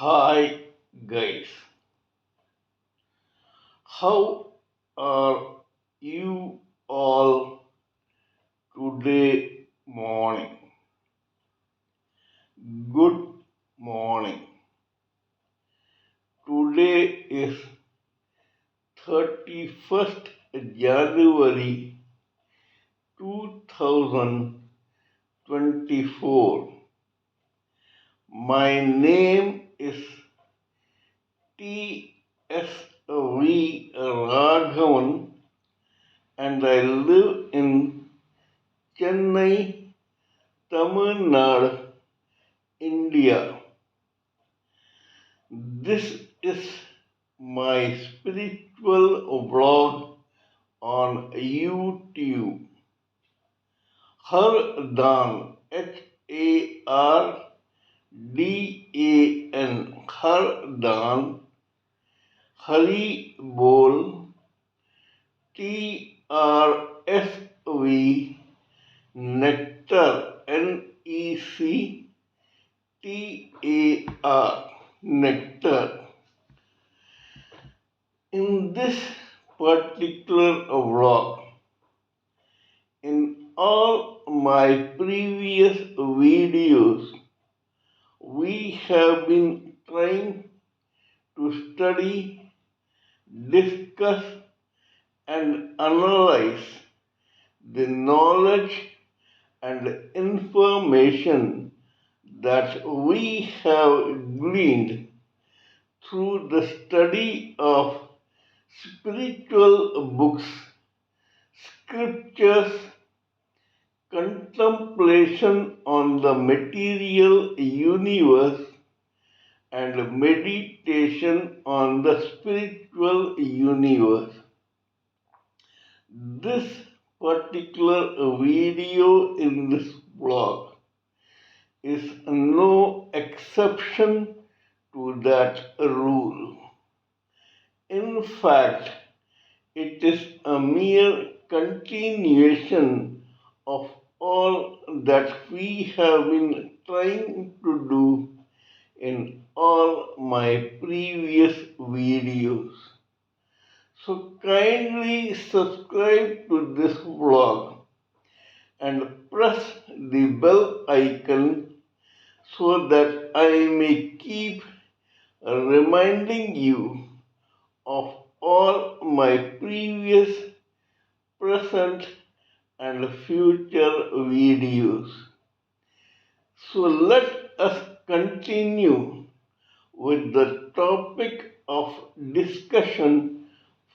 Hi guys, how are you all today morning? Good morning. Today is 31st January 2024. My name is TSV Raghavan and I live in Chennai, Tamil Nadu, India. This is my spiritual vlog on YouTube. Hardan, Hardan, Hardan, Haribol, TRSV, Nectar, NECTAR, Nectar. In this particular vlog, in all my previous videos, we have been trying to study, discuss, and analyze the knowledge and information that we have gleaned through the study of spiritual books, scriptures, contemplation on the material universe, and meditation on the spiritual universe. This particular video in this blog is no exception to that rule. In fact, it is a mere continuation of all that we have been trying to do in all my previous videos. So kindly subscribe to this vlog and press the bell icon so that I may keep reminding you of all my previous, present, and future videos. So let us continue with the topic of discussion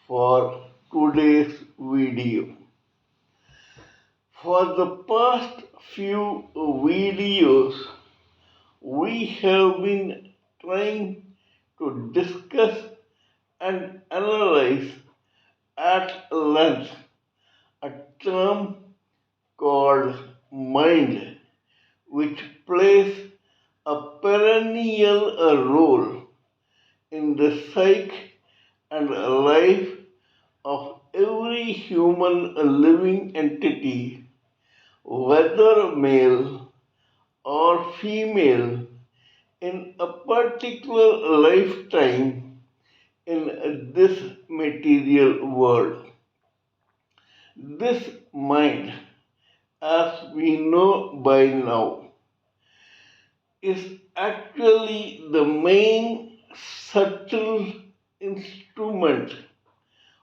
for today's video. For the past few videos, we have been trying to discuss and analyze at length a term called mind, which plays a perennial role in the psyche and life of every human living entity, whether male or female, in a particular lifetime in this material world. This mind, as we know by now, is actually the main subtle instrument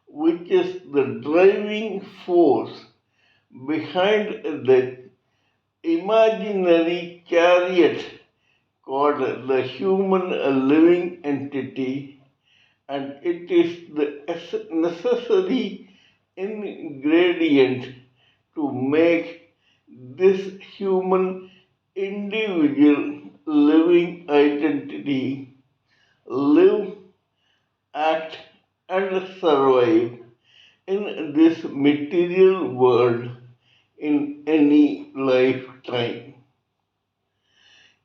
which is the driving force behind the imaginary chariot called the human living entity, and it is the necessary ingredient to make this human individual living identity live, act, and survive in this material world in any lifetime.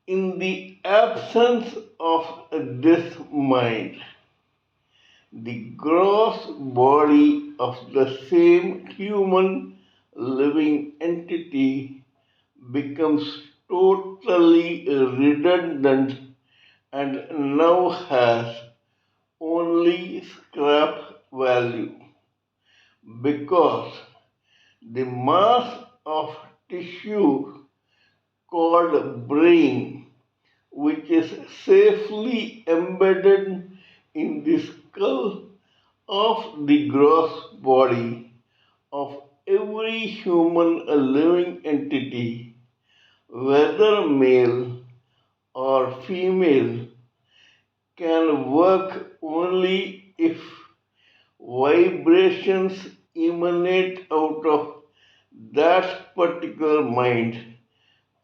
In the absence of this mind, the gross body of the same human living entity becomes totally redundant and now has only scrap value because the mass of tissue called brain, which is safely embedded in the skull of the gross body of every human living entity, whether male or female, can work only if vibrations emanate out of that particular mind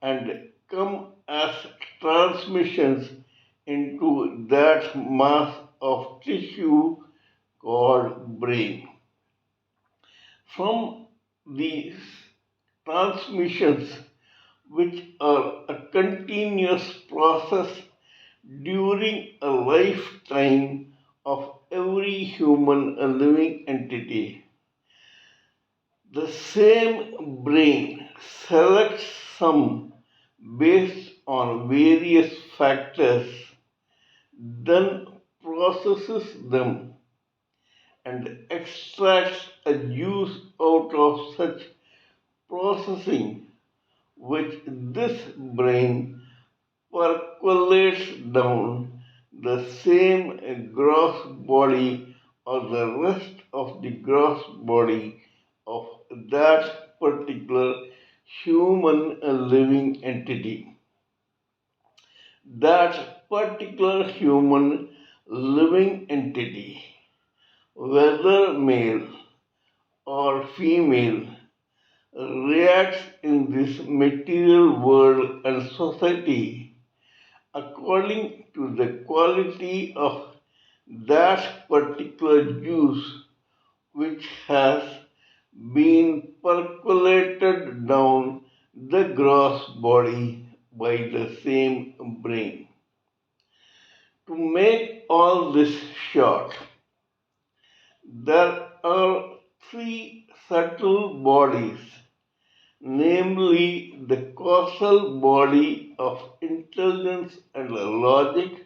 and come as transmissions into that mass of tissue called brain. From these transmissions, which are a continuous process during a lifetime of every human living entity, the same brain selects some based on various factors, then processes them and extracts a juice out of such processing, which this brain percolates down the same gross body or the rest of the gross body of that particular human living entity. That particular human living entity, whether male or female, reacts in this material world and society according to the quality of that particular juice which has been percolated down the gross body by the same brain. To make all this short, there are three subtle bodies, namely the causal body of intelligence and logic,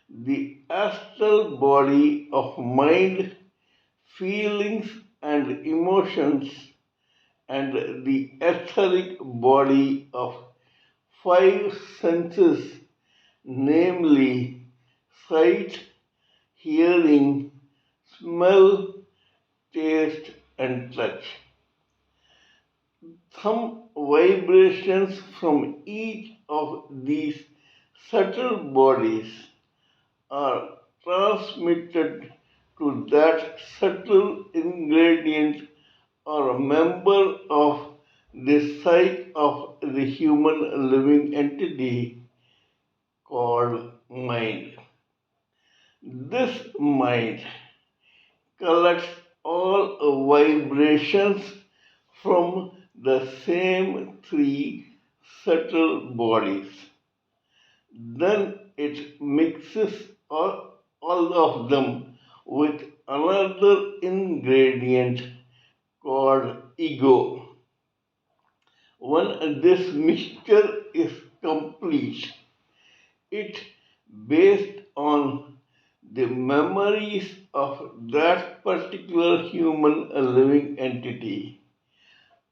the astral body of mind, feelings, and emotions, and the etheric body of five senses, namely sight, hearing, smell, taste, and touch. Some vibrations from each of these subtle bodies are transmitted to that subtle ingredient or a member of the psyche of the human living entity called mind. This mind collects all vibrations from the same three subtle bodies. Then it mixes all of them with another ingredient called ego. When this mixture is complete, it, based on the memories of that particular human living entity,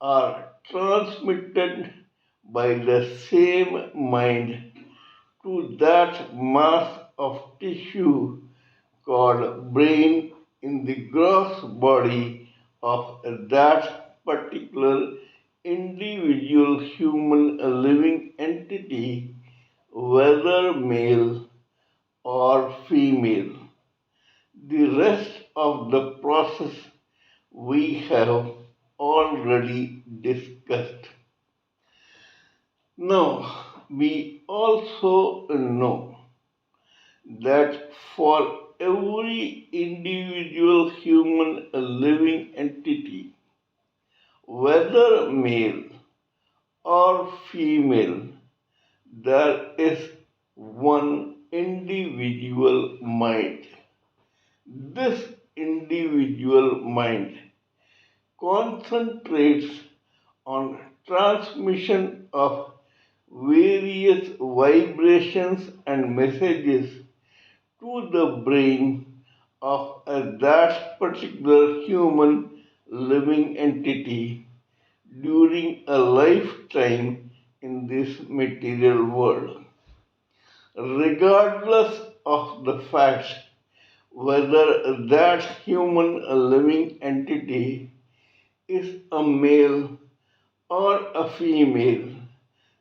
are transmitted by the same mind to that mass of tissue called brain in the gross body of that particular individual human living entity, whether male or female. The rest of the process we have already discussed. Now, we also know that for every individual human living entity, whether male or female, there is one individual mind. This individual mind concentrates on transmission of various vibrations and messages to the brain of that particular human living entity during a lifetime in this material world. Regardless of the fact whether that human living entity is a male or a female,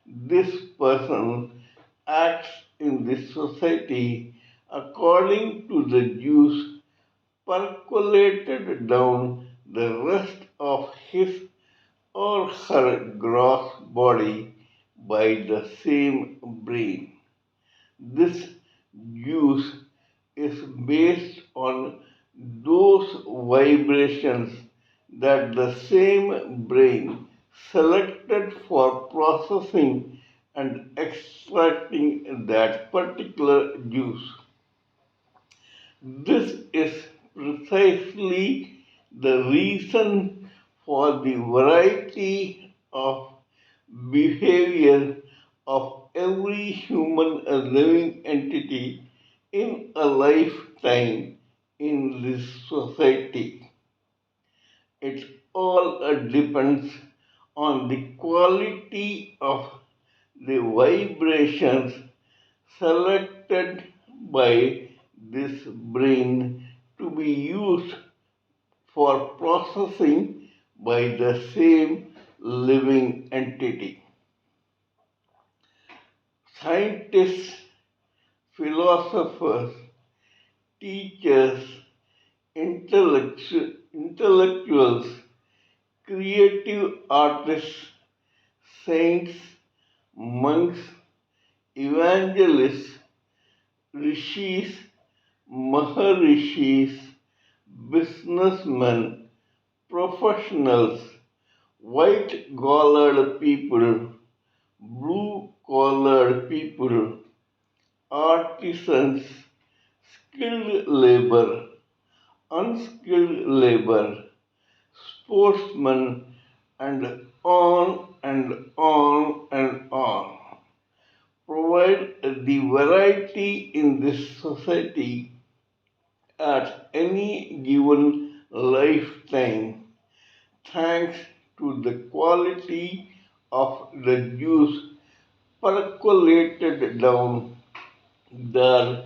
this person acts in this society according to the juice percolated down the rest of his or her gross body by the same brain. This juice is based on those vibrations that the same brain selected for processing and extracting that particular juice. This is precisely the reason for the variety of behavior of every human living entity in a lifetime in this society. It all depends on the quality of the vibrations selected by this brain to be used for processing by the same living entity. Scientists, philosophers, teachers, intellectuals, creative artists, saints, monks, evangelists, rishis, maharishis, businessmen, professionals, white collared people, blue collared people, artisans, skilled labor, unskilled labor, sportsmen, and on and on and on. Provide the variety in this society at any given lifetime thanks to the quality of the juice percolated down the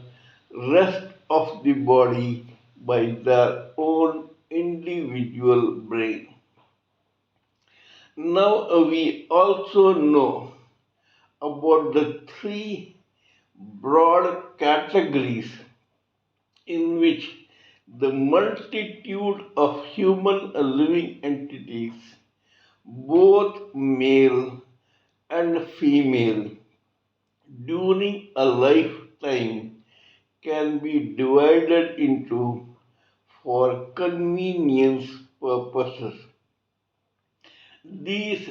rest of the body by their own individual brain. Now we also know about the three broad categories in which the multitude of human living entities, both male and female, during a lifetime can be divided into for convenience purposes. These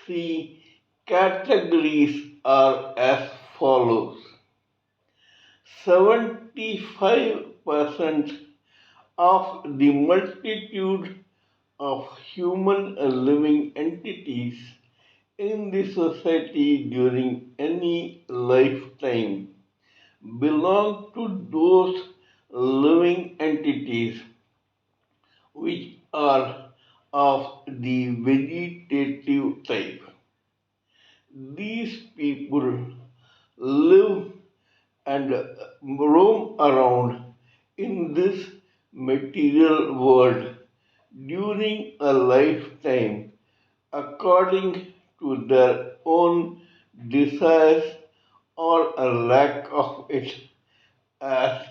three categories are as follows. 75% of the multitude of human living entities in the society during any lifetime belong to those living entities which are of the vegetative type. These people live and roam around in this material world during a lifetime according to their own desires or a lack of it as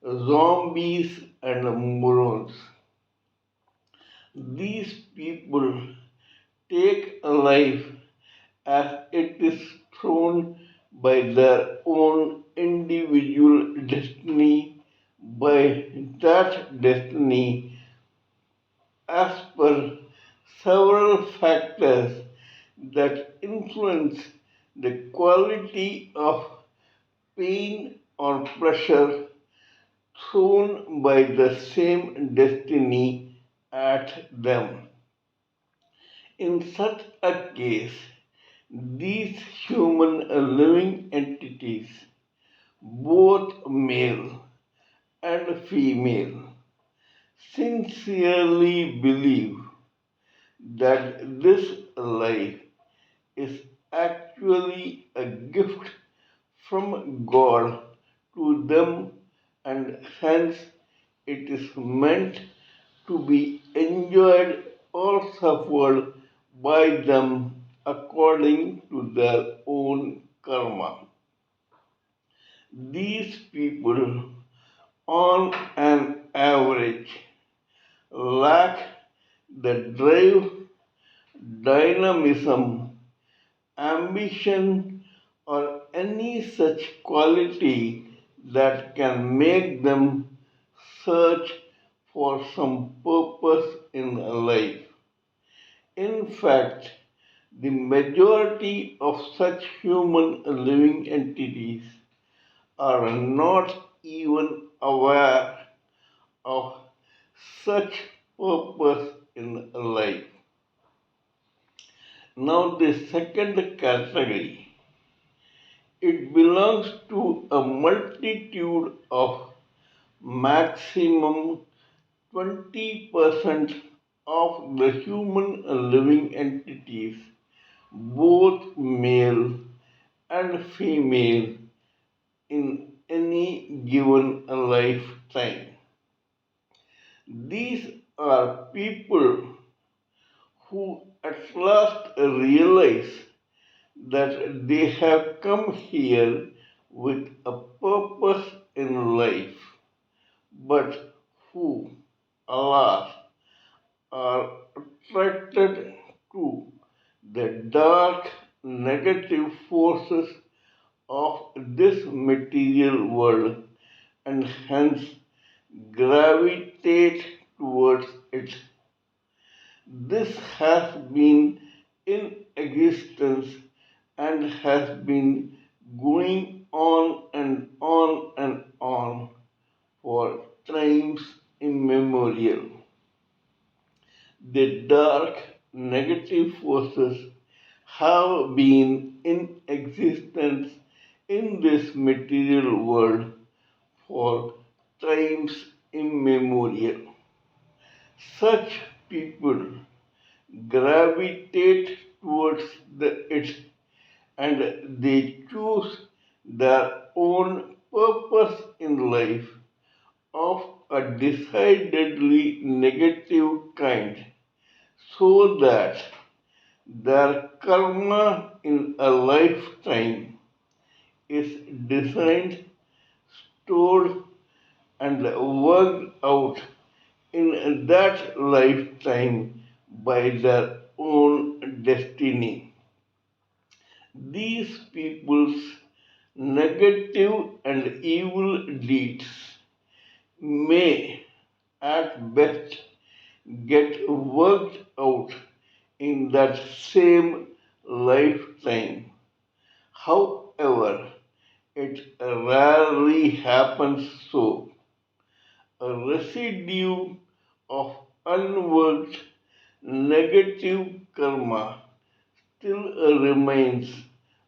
zombies and morons. These people take a life as it is thrown by their own individual destiny, by that destiny as per several factors that influence the quality of pain or pressure thrown by the same destiny at them. In such a case, These human living entities, both male and female, sincerely believe that this life is actually a gift from God to them, and hence it is meant to be enjoyed or suffered by them according to their own karma. These people, on an average, lack the drive, dynamism, ambition, or any such quality that can make them search for some purpose in life. In fact, the majority of such human living entities are not even aware of such purpose in life. Now, the second category, it belongs to a multitude of maximum 20% of the human living entities, both male and female, in any given lifetime. These are people who at last realize that they have come here with a purpose in life, but who, alas, are attracted to the dark negative forces of this material world and hence gravitate towards it. This has been in existence and has been going on and on and on for times immemorial. The dark negative forces have been in existence in this material world for times immemorial. Such people gravitate towards it, and they choose their own purpose in life of a decidedly negative kind, so that their karma in a lifetime is designed, stored, and worked out in that lifetime by their own destiny. These people's negative and evil deeds may at best get worked out in that same lifetime. However, it rarely happens so. A residue of unworked negative karma still remains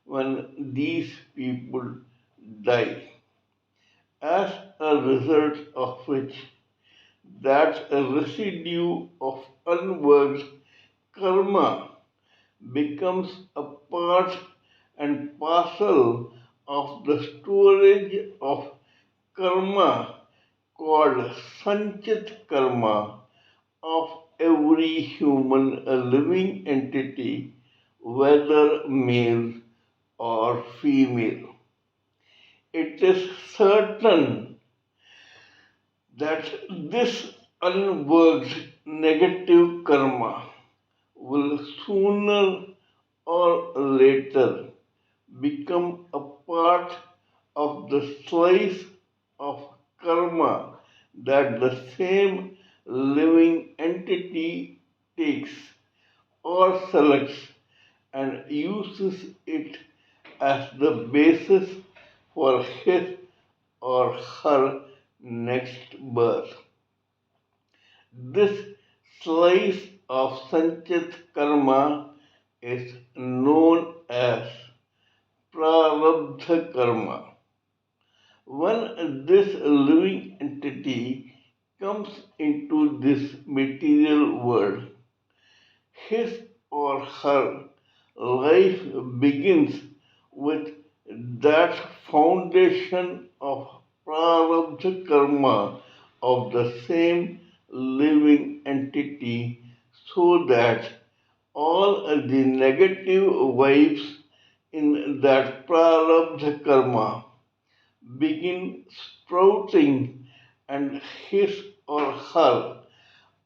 when these people die, as a result of which that residue of unworked karma becomes a part and parcel of the storage of karma called sanchit karma of every human living entity, whether male or female. It is certain that this unworked negative karma will sooner or later become a part of the slice of karma that the same living entity takes or selects and uses it as the basis for his or her next birth. This slice of Sanchit karma is known as prarabdha karma. When this living entity comes into this material world, his or her life begins with that foundation of prarabdha karma of the same living entity, so that all the negative vibes in that prarabdha karma begin sprouting, and his or her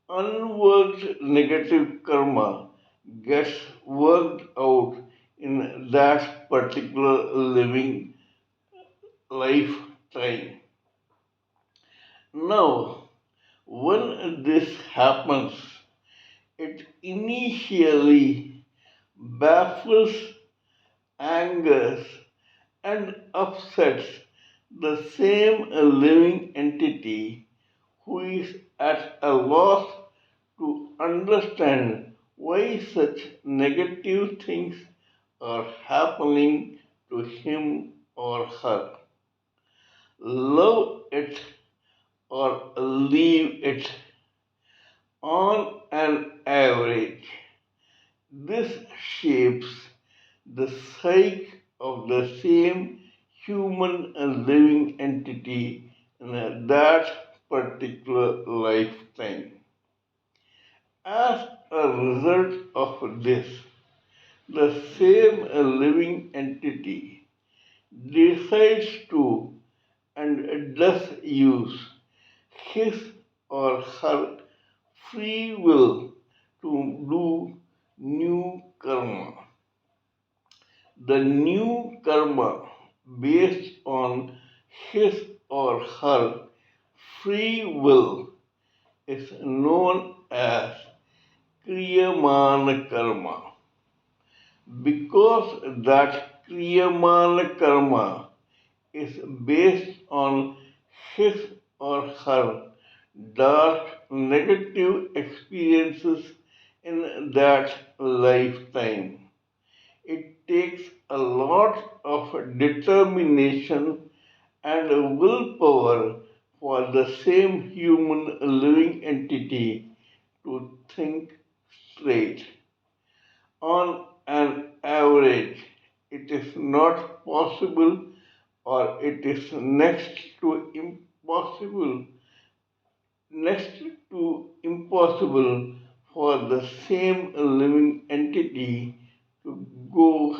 unworked negative karma gets worked out in that particular living lifetime. Now, when this happens, it initially baffles, angers, and upsets the same living entity, who is at a loss to understand why such negative things are happening to him or her. Love it or leave it. On an average, this shapes the psyche of the same human living entity in that particular lifetime. As a result of this, the same living entity decides to and does use his or her free will to do new karma. The new karma based on his or her free will is known as kriyamana karma. Because that kriyamana karma is based on his or her dark negative experiences in that lifetime. It takes a lot of determination and willpower for the same human living entity to think straight. On an average, it is not possible, or it is next to impossible for the same living entity to go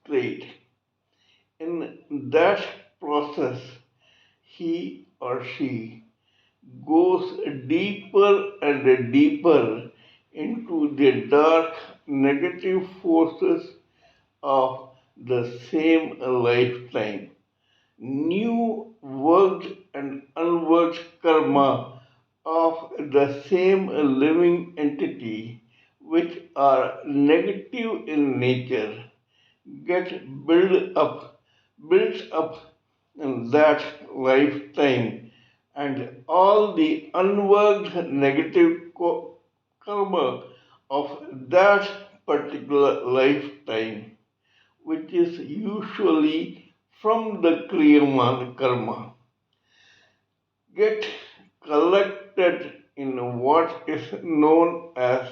straight. In that process, he or she goes deeper and deeper into the dark negative forces of the same lifetime. New worked and unworked karma of the same living entity, which are negative in nature, get built up in that lifetime, and all the unworked negative karma of that particular lifetime, which is usually from the Kriyaman karma, get collected in what is known as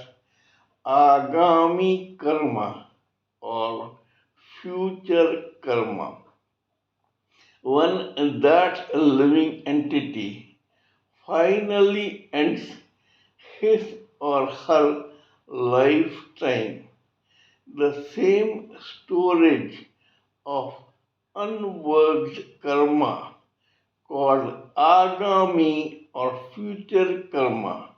agami karma or future karma. When that living entity finally ends his or her lifetime, the same storage of unworked karma called agami or future karma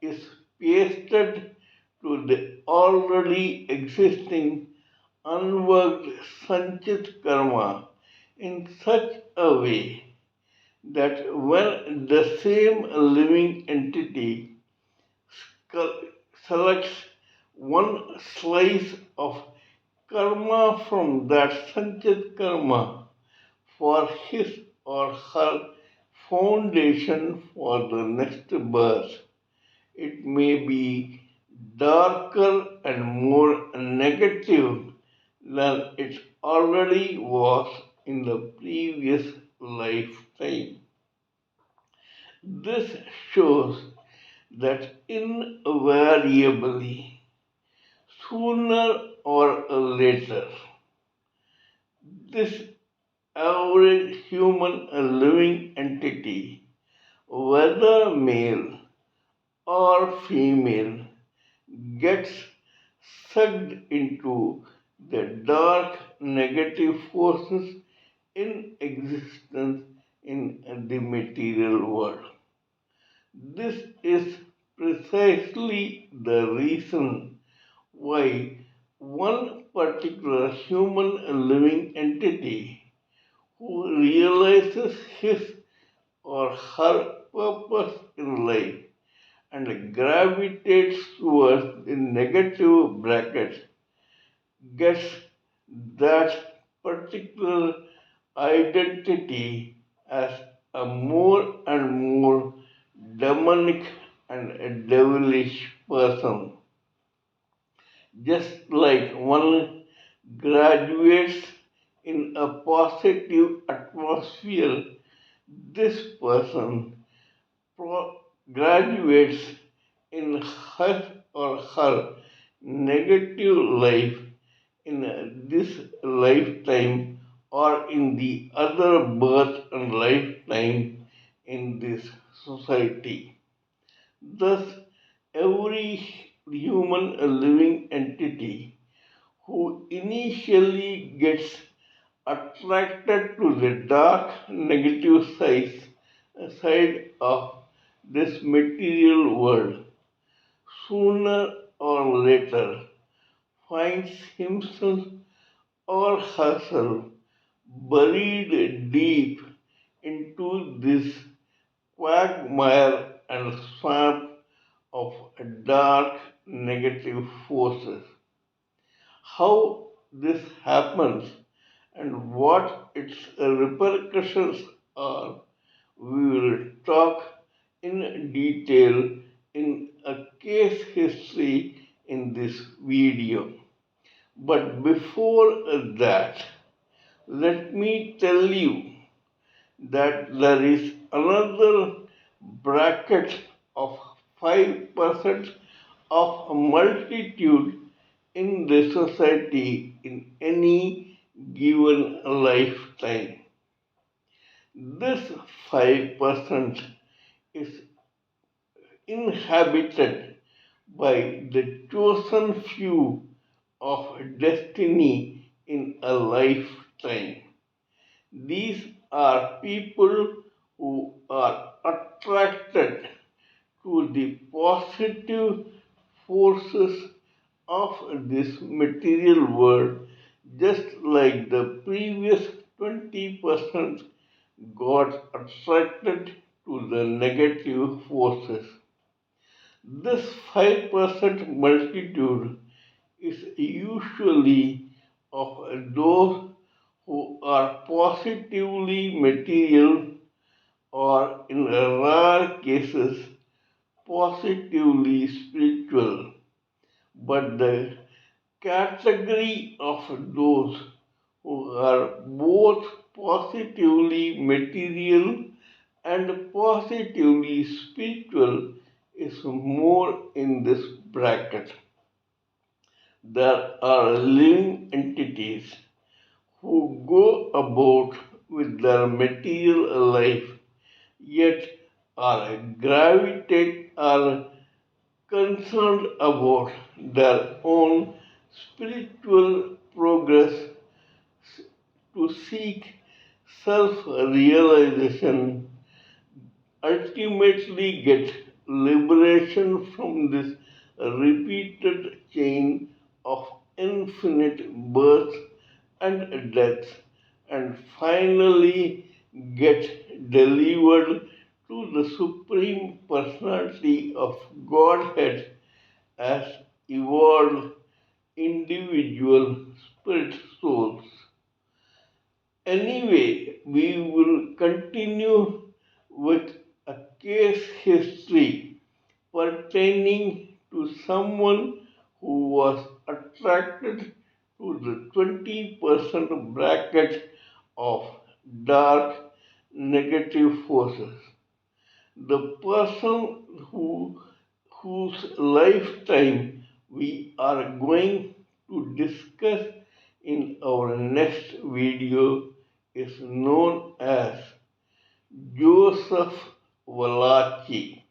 is pasted to the already existing unworked sanchit karma in such a way that when the same living entity selects one slice of karma from that sanchit karma for his or her foundation for the next birth, it may be darker and more negative than it already was in the previous lifetime. This shows that invariably, sooner or later, this average human living entity, whether male or female, gets sucked into the dark negative forces in existence in the material world. This is precisely the reason why one particular human living entity who realizes his or her purpose in life and gravitates towards the negative bracket gets that particular identity as a more and more demonic and devilish person. Just like one graduates in a positive atmosphere, this person graduates in his or her negative life in this lifetime or in the other birth and lifetime in this society. Thus, every human living entity who initially gets attracted to the dark negative side of this material world sooner or later finds himself or herself buried deep into this quagmire and swamp of dark negative forces. How this happens and what its repercussions are, we will talk in detail in a case history in this video. But before that, let me tell you that there is another bracket of 5% of a multitude in the society in any given lifetime. This 5% is inhabited by the chosen few of destiny in a lifetime. These are people who are attracted to the positive forces of this material world, just like the previous 20% got attracted to the negative forces. This 5% multitude is usually of those who are positively material or, in rare cases, positively spiritual. But the category of those who are both positively material and positively spiritual is more in this bracket. There are living entities who go about with their material life yet are concerned about their own spiritual progress to seek self realization, ultimately get liberation from this repeated chain of infinite birth and death, and finally get delivered to the Supreme Personality of Godhead as evolved individual spirit souls. Anyway, we will continue with a case history pertaining to someone who was attracted to the 20% bracket of dark negative forces. The person whose lifetime we are going to discuss in our next video is known as Joseph Valachi.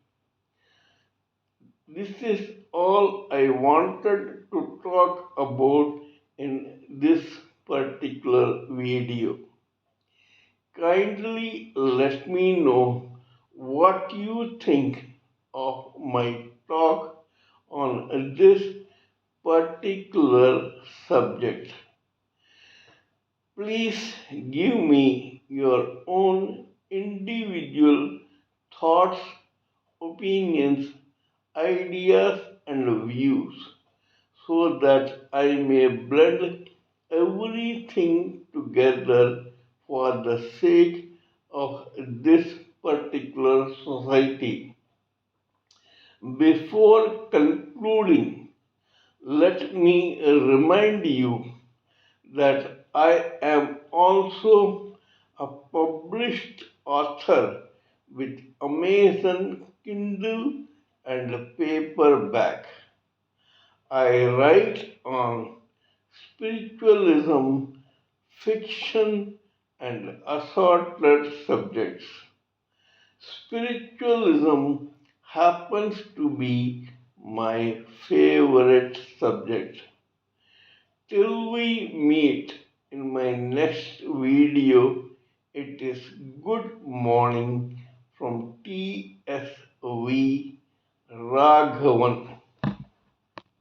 This is all I wanted to talk about in this particular video. Kindly let me know what you think of my talk on this particular subject. Please give me your own individual thoughts, opinions, ideas, and views so that I may blend everything together for the sake of this particular society. Before concluding, let me remind you that I am also a published author with Amazon Kindle and paperback. I write on spiritualism, fiction, and assorted subjects. Spiritualism happens to be my favorite subject. Till we meet in my next video, it is good morning from TSV Raghavan.